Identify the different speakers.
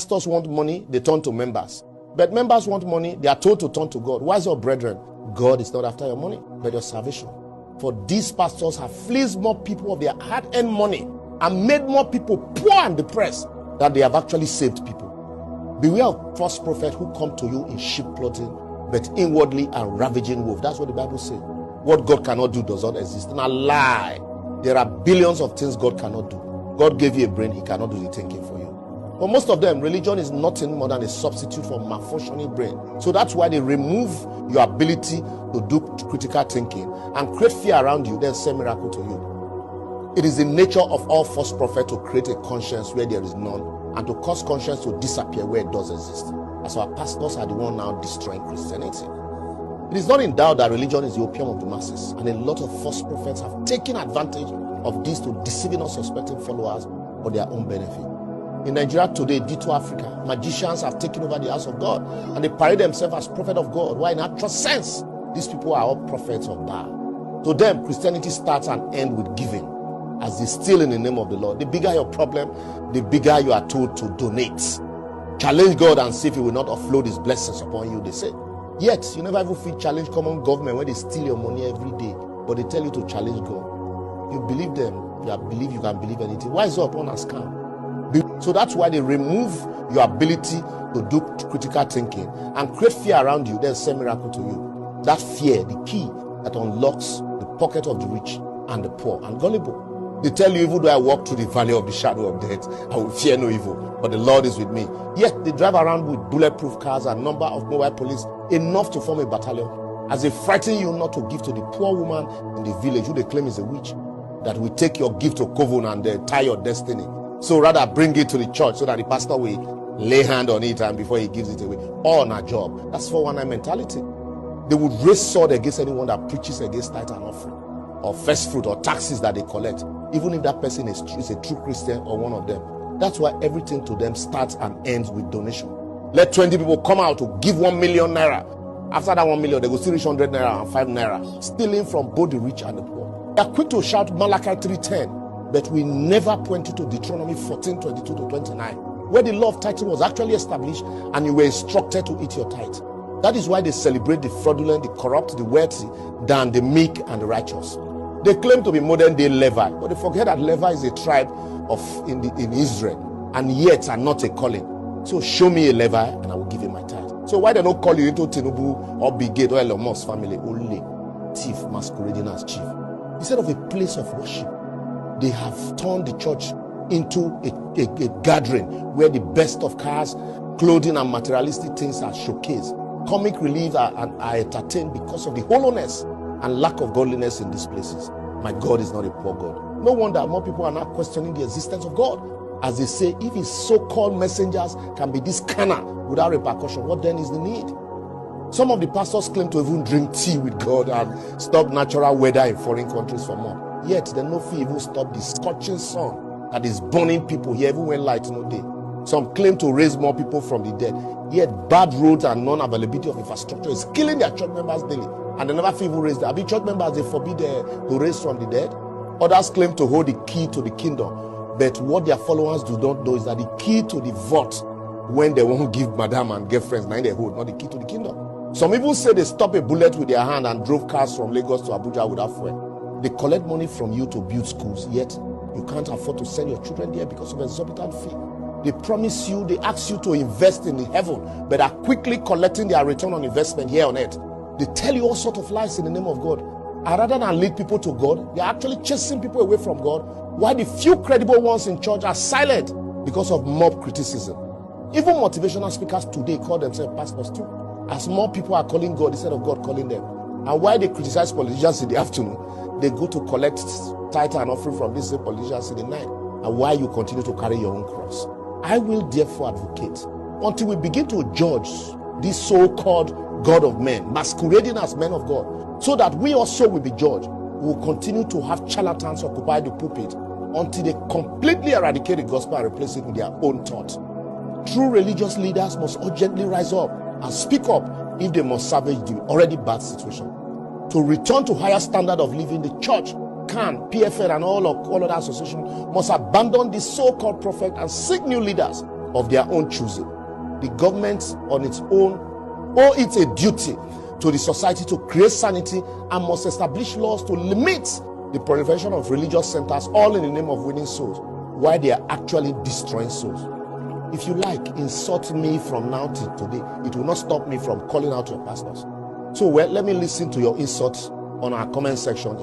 Speaker 1: Pastors want money, they turn to members. But members want money, they are told to turn to God. Why is your brethren? God is not after your money, but your salvation. For these pastors have fleeced more people of their hard-earned money and made more people poor and depressed than they have actually saved people. Beware of false prophets who come to you in sheep clothing, but inwardly are ravaging wolves. That's what the Bible says. What God cannot do does not exist. And a lie. There are billions of things God cannot do. God gave you a brain, he cannot do the thinking for you. For most of them, religion is nothing more than a substitute for malfunctioning brain. So that's why they remove your ability to do critical thinking and create fear around you, then send miracle to you. It is the nature of all false prophets to create a conscience where there is none and to cause conscience to disappear where it does exist. As our pastors are the one now destroying Christianity. It is not in doubt that religion is the opium of the masses, and a lot of false prophets have taken advantage of this to deceiving unsuspecting followers for their own benefit. In Nigeria today, Ditto Africa, magicians have taken over the house of God and they parade themselves as prophet of God, while in actual sense, these people are all prophets of Baal. To them, Christianity starts and ends with giving, as they steal in the name of the Lord. The bigger your problem, the bigger you are told to donate. Challenge God and see if he will not offload his blessings upon you, they say. Yet, you never even feel challenge common government when they steal your money every day, but they tell you to challenge God. You believe them, you believe you can believe anything. Why is it upon a scam? So that's why they remove your ability to do critical thinking and create fear around you, then send miracle to you. That fear, the key that unlocks the pocket of the rich and the poor and gullible. They tell you, even though I walk through the valley of the shadow of death, I will fear no evil, but the Lord is with me. Yet they drive around with bulletproof cars and number of mobile police, enough to form a battalion, as they frighten you not to give to the poor woman in the village who they claim is a witch, that will take your gift to coven and tie your destiny. So rather bring it to the church so that the pastor will lay hand on it and before he gives it away. All on a job. That's 419 mentality. They would raise sword against anyone that preaches against tithe and offering, or first fruit, or taxes that they collect, even if that person is a true Christian or one of them. That's why everything to them starts and ends with donation. Let 20 people come out to give 1 million naira. After that 1 million, they will still reach 100 naira and 5 naira, stealing from both the rich and the poor. They are quick to shout Malachi 3:10. But we never pointed to Deuteronomy 14:22-29, where the law of tithing was actually established and you were instructed to eat your tithe. That is why they celebrate the fraudulent, the corrupt, the wealthy than the meek and the righteous. They claim to be modern day Levi, but they forget that Levi is a tribe in Israel and yet are not a calling. So show me a Levi and I will give you my tithe. So why they don't call you into Tinubu or Bill Gates or Elon Musk family? Only thief masquerading as chief. Instead of a place of worship, they have turned the church into a gathering where the best of cars, clothing, and materialistic things are showcased. Comic relief are entertained because of the hollowness and lack of godliness in these places. My God is not a poor God. No wonder more people are now questioning the existence of God. As they say, if his so-called messengers can be this carnal without repercussion, what then is the need? Some of the pastors claim to even drink tea with God and stop natural weather in foreign countries for more. Yet they no fit even stop the scorching sun that is burning people here even when light no day. Some claim to raise more people from the dead. Yet bad roads and non-availability of infrastructure is killing their church members daily. And they never fit even raise them. Be church members, they forbid to raise from the dead. Others claim to hold the key to the kingdom. But what their followers do not know is that the key to the vault, when they won't give madam and girlfriends, now they hold, not the key to the kingdom. Some people say they stop a bullet with their hand and drove cars from Lagos to Abuja without fuel. They collect money from you to build schools, yet you can't afford to send your children there because of exorbitant fee. They promise you, they ask you to invest in heaven, but are quickly collecting their return on investment here on earth. They tell you all sorts of lies in the name of God. And rather than lead people to God, they are actually chasing people away from God, while the few credible ones in church are silent because of mob criticism. Even motivational speakers today call themselves pastors too, as more people are calling God instead of God calling them. And why they criticize politicians in the afternoon, they go to collect tithe and offering from these same politicians in the night. And why you continue to carry your own cross? I will therefore advocate until we begin to judge this so-called God of men, masquerading as men of God, so that we also will be judged. We will continue to have charlatans occupy the pulpit until they completely eradicate the gospel and replace it with their own thought. True religious leaders must urgently rise up and speak up if they must salvage the already bad situation. To return to higher standard of living, the church, CAN, PFN, and all other associations must abandon this so-called prophet and seek new leaders of their own choosing. The government on its own owe it a duty to the society to create sanity and must establish laws to limit the proliferation of religious centers, all in the name of winning souls, while they are actually destroying souls. If you like, insult me from now till today. It will not stop me from calling out your pastors. So, well, let me listen to your insults on our comment section.